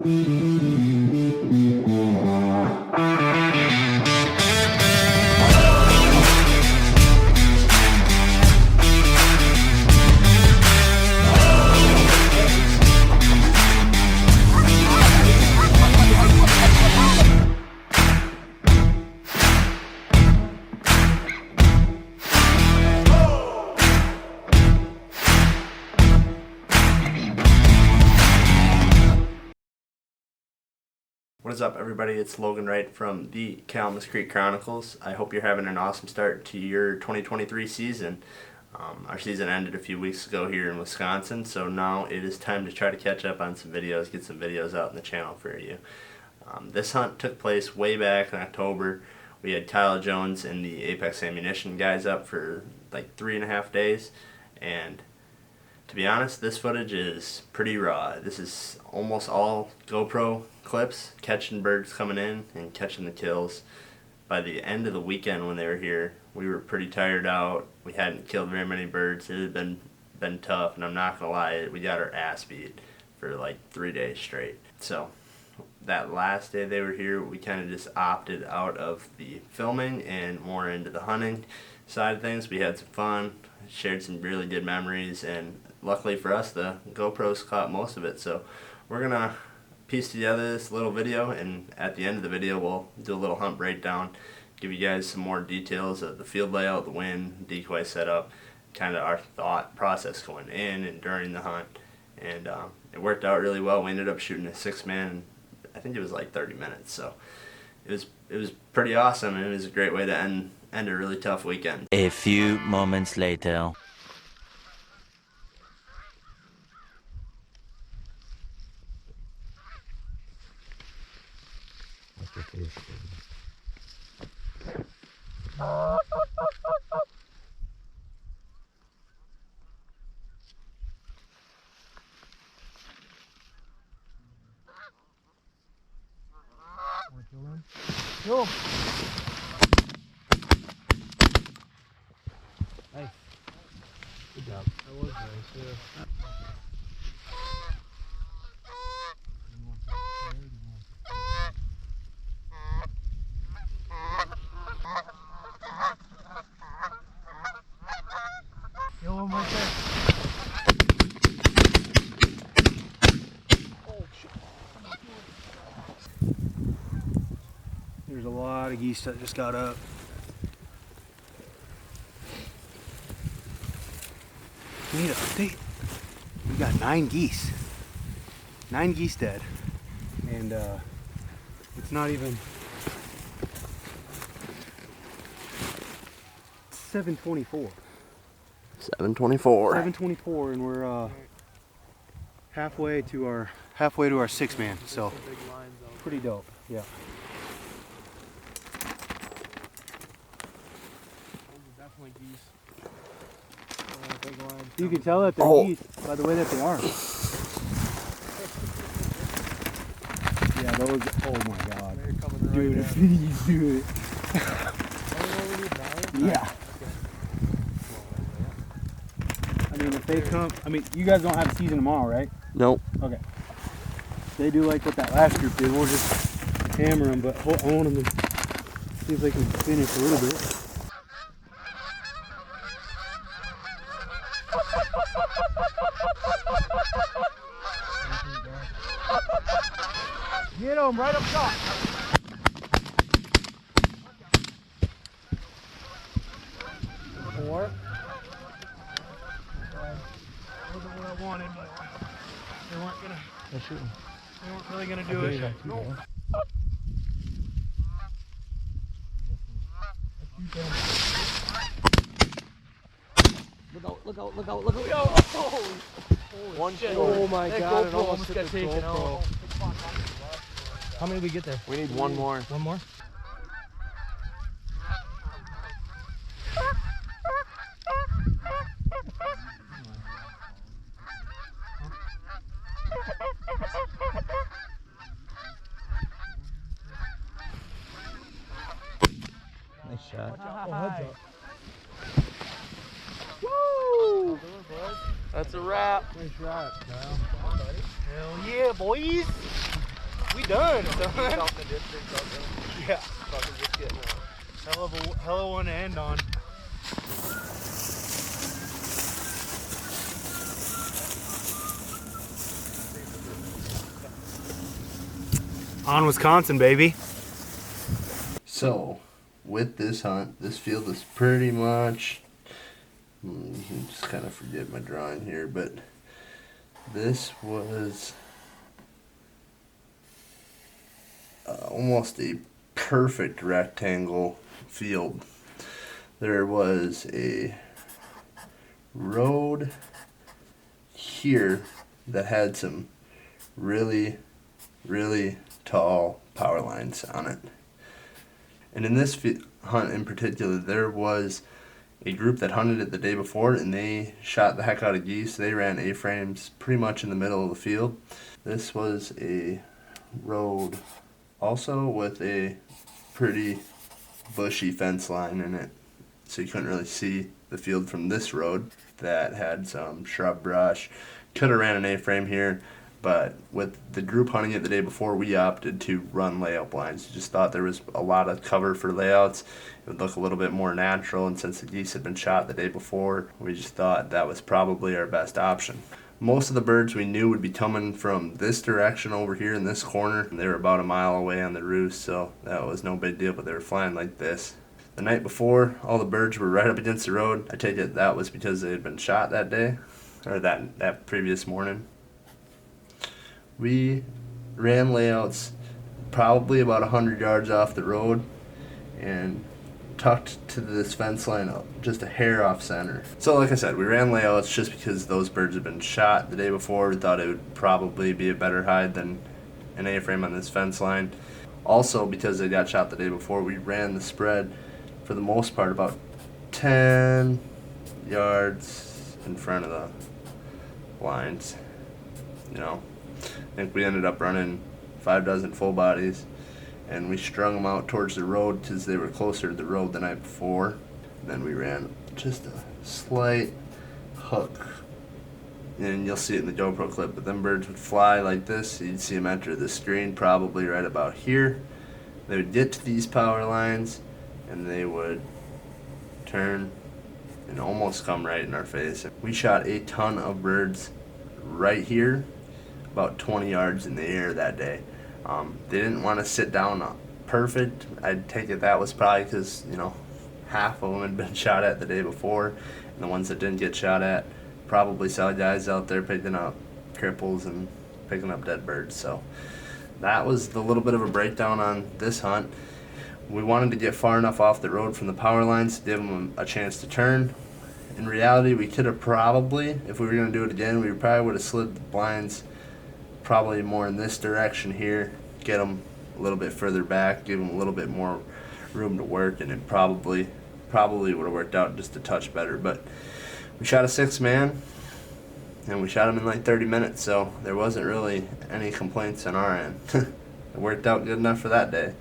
What is up, everybody? It's Logan Wright from the Calumet Creek Chronicles. I hope you're having an awesome start to your 2023 season. Our season ended a few weeks ago here in Wisconsin, so now it is time to try to catch up on some videos, get some videos out in the channel for you. This hunt took place way back in October. We had Kile Jones and the Apex Ammunition guys up for like 3.5 days, and to be honest, this footage is pretty raw. This is almost all GoPro clips, catching birds coming in and catching the kills. By the end of the weekend when they were here, we were pretty tired out. We hadn't killed very many birds. It had been tough, and I'm not gonna lie, we got our ass beat for like 3 days straight. So that last day they were here, we kind of just opted out of the filming and more into the hunting side of things. We had some fun, shared some really good memories, and luckily for us, the GoPros caught most of it. So we're gonna piece together this little video, and at the end of the video we'll do a little hunt breakdown, give you guys some more details of the field layout, the wind, decoy setup, kind of our thought process going in and during the hunt. And it worked out really well. We ended up shooting a 6-man, I think it was like 30 minutes, so it was pretty awesome, and it was a great way to end a really tough weekend. A few moments later. Go. Nice. Good job. That was nice, yeah. Kill him right there. Oh, shit. There's a lot of geese that just got up. We need an update. We got 9 geese. 9 geese dead. And it's not even 7:24. 7:24. 7:24, and we're halfway to our 6-man. So pretty dope. Yeah. Definitely geese. You can tell that they're geese by the way that they are. Yeah, those. Oh my god, dude! If these do it. Yeah. I mean, if they come, I mean, you guys don't have a season tomorrow, right? Nope. Okay. They do like what that last group did. We'll just hammer them, but I want them to see if they can finish a little bit. Get them right up top. Four. Wasn't what I wanted, but they weren't gonna. They weren't really gonna do it. No. Look out. Oh, one shit. Oh my god, it almost got taken out. How many did we get there? We need one more. One more? Nice shot. Oh, heads up. Woo! That's a wrap. Nice shot, Kyle. Hell yeah, boys! We done, son. Off the distance, Yeah. fucking just getting Hell of one to end on. On Wisconsin, baby. So, with this hunt, this field is pretty much, you can just kind of forget my drawing here, but this was almost a perfect rectangle field. There was a road here that had some really tall power lines on it. And in this hunt in particular, there was a group that hunted it the day before, and they shot the heck out of geese. They ran A-frames pretty much in the middle of the field. This was a road also with a pretty bushy fence line in it, so you couldn't really see the field from this road that had some shrub brush. Could have ran an A-frame here, but with the group hunting it the day before, we opted to run layout blinds. Just thought there was a lot of cover for layouts. It would look a little bit more natural, and since the geese had been shot the day before, we just thought that was probably our best option. Most of the birds we knew would be coming from this direction over here in this corner. They were about a mile away on the roost, so that was no big deal, but they were flying like this. The night before, all the birds were right up against the road. I take it that was because they had been shot that day, or that previous morning. We ran layouts probably about 100 yards off the road and tucked to this fence line up, just a hair off center. So like I said, we ran layouts just because those birds had been shot the day before. We thought it would probably be a better hide than an A-frame on this fence line. Also, because they got shot the day before, we ran the spread for the most part about 10 yards in front of the lines. You know, I think we ended up running 5 dozen full bodies, and we strung them out towards the road because they were closer to the road the night before. And then we ran just a slight hook, and you'll see it in the GoPro clip, but them birds would fly like this. You'd see them enter the screen probably right about here. They would get to these power lines, and they would turn and almost come right in our face. We shot a ton of birds right here, about 20 yards in the air that day. They didn't want to sit down perfect. I'd take it that was probably because, you know, half of them had been shot at the day before, and the ones that didn't get shot at probably saw guys out there picking up cripples and picking up dead birds. So that was the little bit of a breakdown on this hunt. We wanted to get far enough off the road from the power lines to give them a chance to turn. In reality, we could have probably, if we were going to do it again, we probably would have slid the blinds probably more in this direction here, get them a little bit further back, give them a little bit more room to work, and it probably would have worked out just a touch better. But we shot a 6-man, and we shot him in like 30 minutes, so there wasn't really any complaints on our end. It worked out good enough for that day.